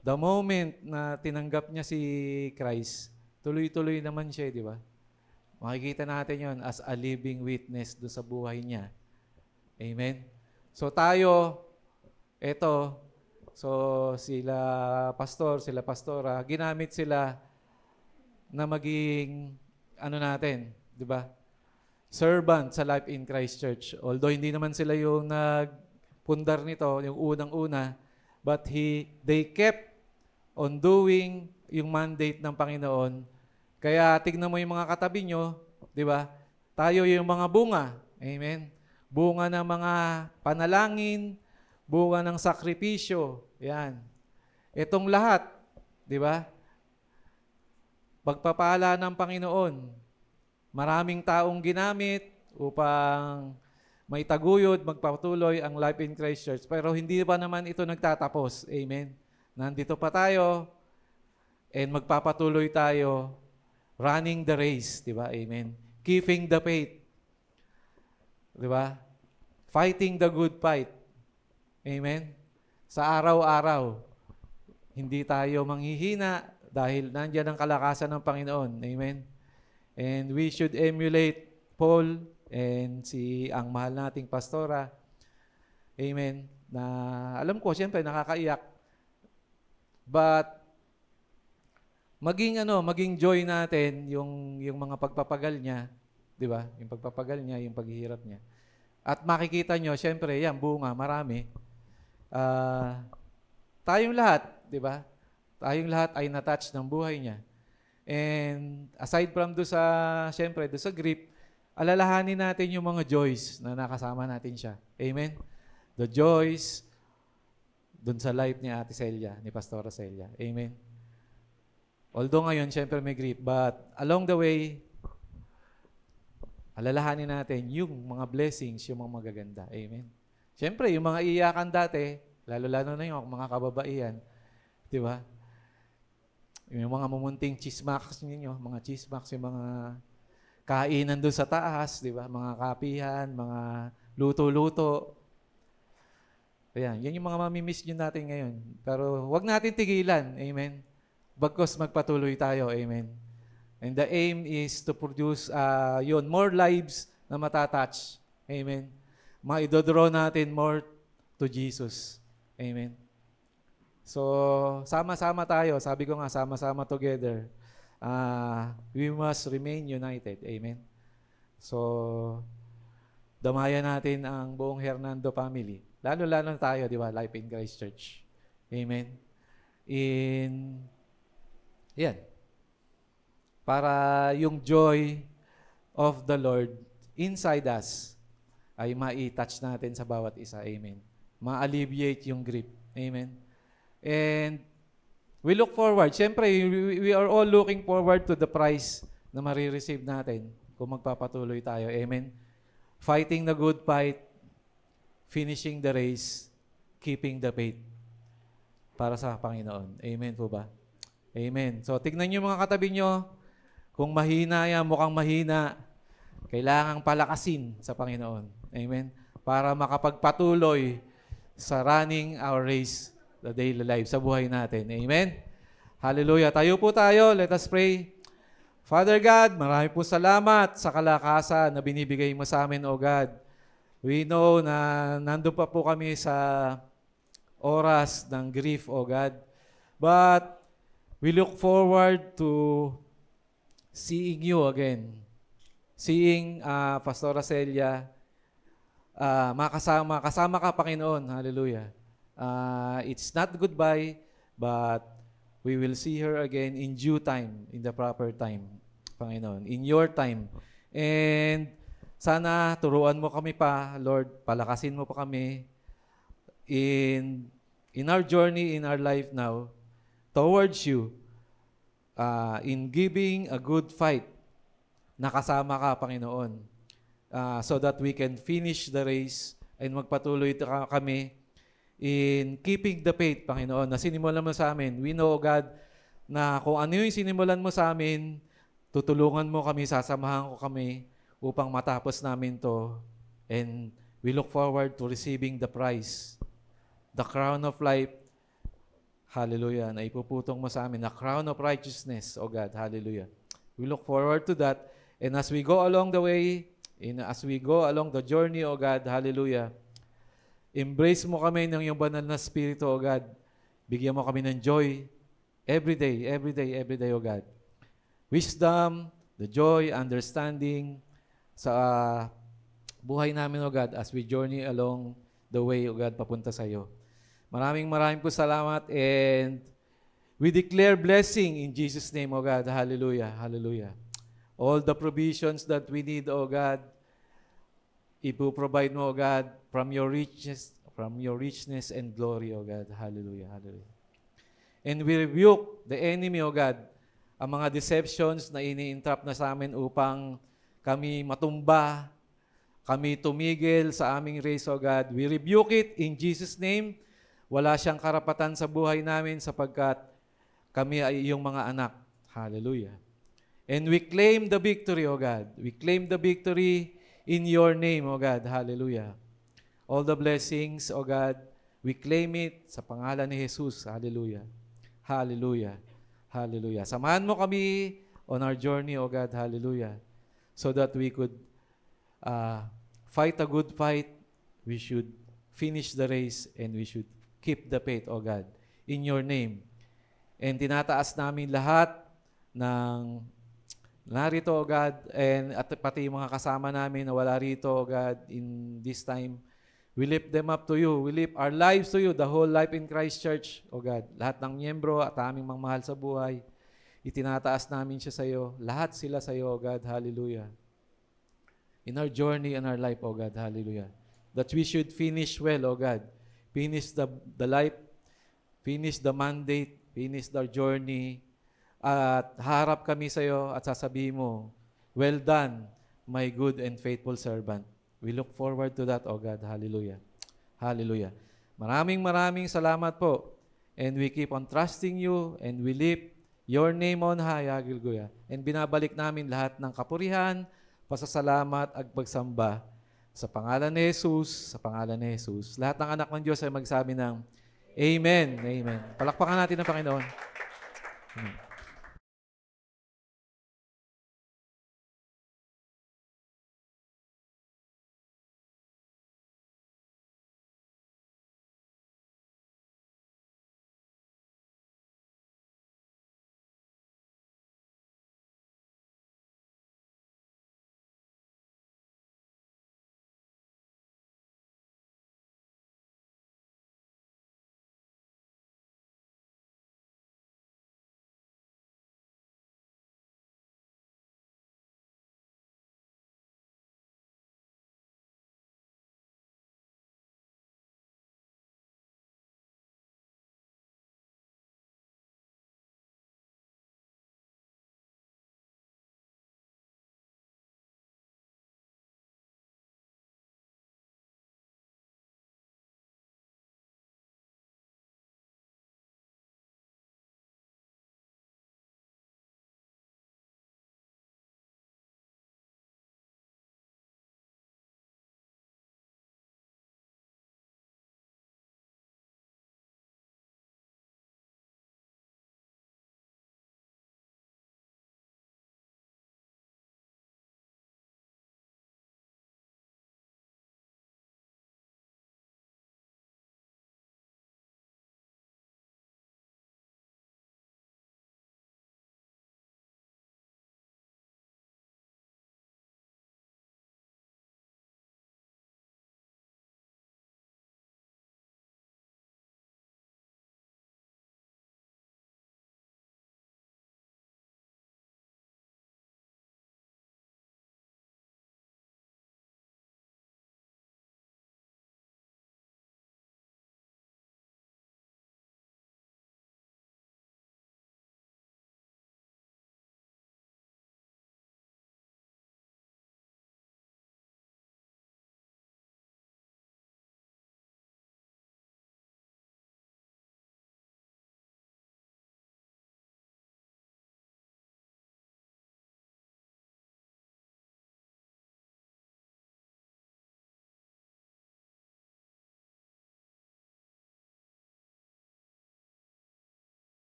the moment na tinanggap niya si Christ, tuloy-tuloy naman siya, di ba? Makikita natin yon as a living witness do sa buhay niya. Amen? So tayo, sila pastor, sila pastora, ginamit sila na maging, di ba? Servant sa Life in Christ Church. Although hindi naman sila yung nagpundar nito, yung unang-una, but they kept on doing yung mandate ng Panginoon. Kaya tignan mo yung mga katabi nyo, di ba? Tayo yung mga bunga. Amen? Bunga ng mga panalangin, bunga ng sakripisyo. Yan. Itong lahat, di ba? Pagpapala ng Panginoon. Maraming taong ginamit upang may taguyod, magpatuloy ang Life in Christ Church. Pero hindi pa naman ito nagtatapos. Amen? Nandito pa tayo and magpapatuloy tayo running the race. Di ba? Amen? Keeping the faith. Di ba? Fighting the good fight. Amen? Sa araw-araw, hindi tayo manghihina dahil nandiyan ang kalakasan ng Panginoon. Amen? And we should emulate Paul and ang mahal nating pastora. Amen. Na alam ko, siyempre, nakakaiyak. But, maging joy natin yung mga pagpapagal niya. Di ba? Yung pagpapagal niya, yung paghihirap niya. At makikita nyo, siyempre, yan, bunga, marami. Tayong lahat, di ba? Tayong lahat ay na-touch ng buhay niya. And aside from siyempre, doon sa grief, alalahanin natin yung mga joys na nakasama natin siya. Amen? The joys doon sa life ni Ate Celia, ni Pastora Celia. Amen? Although ngayon, siyempre may grief, but along the way, alalahanin natin yung mga blessings, yung mga magaganda. Amen? Siyempre, yung mga iyakan dati, lalo-lalo na yung mga kababaihan, di ba? Yung mga mumunting chismaks ninyo, mga chismaks, yung mga kainan doon sa taas, di ba? Mga kapihan, mga luto-luto. Ayan, yan yung mga mamimiss nyo natin ngayon. Pero wag natin tigilan, amen? Bagkus magpatuloy tayo, amen? And the aim is to produce more lives na matatouch, amen? Maidodraw natin more to Jesus, amen? So, sama-sama tayo. Sabi ko nga, sama-sama together. We must remain united. Amen? So, damayan natin ang buong Hernando family. Lalo-lalo tayo, di ba? Life in Christ Church. Amen? Yan. Para yung joy of the Lord inside us ay ma-touch natin sa bawat isa. Amen? Ma-alleviate yung grief. Amen? And we look forward. Siyempre, we are all looking forward to the prize na marireceive natin kung magpapatuloy tayo. Amen? Fighting the good fight, finishing the race, keeping the faith para sa Panginoon. Amen po ba? Amen. So, tignan nyo mga katabi nyo. Kung mahina yan, mukhang mahina, kailangang palakasin sa Panginoon. Amen? Para makapagpatuloy sa running our race, the daily life, sa buhay natin. Amen? Hallelujah. Tayo po tayo. Let us pray. Father God, marami po salamat sa kalakasan na binibigay mo sa amin, O God. We know na nandun pa po kami sa oras ng grief, O God. But we look forward to seeing you again. Seeing Pastora Celia, kasama ka, Panginoon. Hallelujah. It's not goodbye, but we will see her again in due time, in the proper time, Panginoon. In your time. And Sana turuan mo kami pa, Lord, palakasin mo pa kami in our journey, in our life now, towards you, in giving a good fight, nakasama ka, Panginoon, so that we can finish the race and magpatuloy kami in keeping the faith, Panginoon, na sinimulan mo sa amin. We know, God, na kung ano yung sinimulan mo sa amin, tutulungan mo kami, sasamahan ko kami upang matapos namin to. And we look forward to receiving the prize, the crown of life, hallelujah, na ipuputong mo sa amin, the crown of righteousness, O God, hallelujah. We look forward to that. And as we go along the way, as we go along the journey, O God, hallelujah, embrace mo kami ng iyong banal na Espiritu, O God. Bigyan mo kami ng joy every day, O God. Wisdom, the joy, understanding sa buhay namin, O God, as we journey along the way, O God, papunta sa iyo. Maraming po salamat, and we declare blessing in Jesus' name, O God. Hallelujah, hallelujah. All the provisions that we need, O God, ipoprovide mo, O God, from your richness and glory, O God. Hallelujah, hallelujah. And we rebuke the enemy, O God, ang mga deceptions na ini-entrap na sa amin upang kami matumba, kami tumigil sa aming race, O God. We rebuke it in Jesus' name. Wala siyang karapatan sa buhay namin sapagkat kami ay iyong mga anak. Hallelujah. And we claim the victory, O God. We claim the victory in your name, O God. Hallelujah. All the blessings, O God, we claim it sa pangalan ni Jesus. Hallelujah. Hallelujah. Hallelujah. Samahan mo kami on our journey, O God. Hallelujah. So that we could fight a good fight. We should finish the race and we should keep the faith, O God, in your name. And tinataas namin lahat ng narito, O God, and at pati yung mga kasama namin na wala rito, O God, in this time. We lift them up to you. We lift our lives to you, the whole Life in Christ Church, O God. Lahat ng miyembro at aming mga mahal sa buhay, itinataas namin siya sa iyo. Lahat sila sa iyo, O God. Hallelujah. In our journey and our life, O God. Hallelujah. That we should finish well, O God. Finish the life, finish the mandate, finish the journey, at harap kami sa iyo at sasabihin mo, well done, my good and faithful servant. We look forward to that, O God. Hallelujah. Hallelujah. Maraming salamat po. And we keep on trusting you and we lift your name on high, hallelujah. And binabalik namin lahat ng kapurihan, pasasalamat at pagsamba sa pangalan ni Jesus, sa pangalan ni Jesus. Lahat ng anak ng Diyos ay magsabi ng Amen. Amen. Palakpakan natin ang Panginoon. Amen.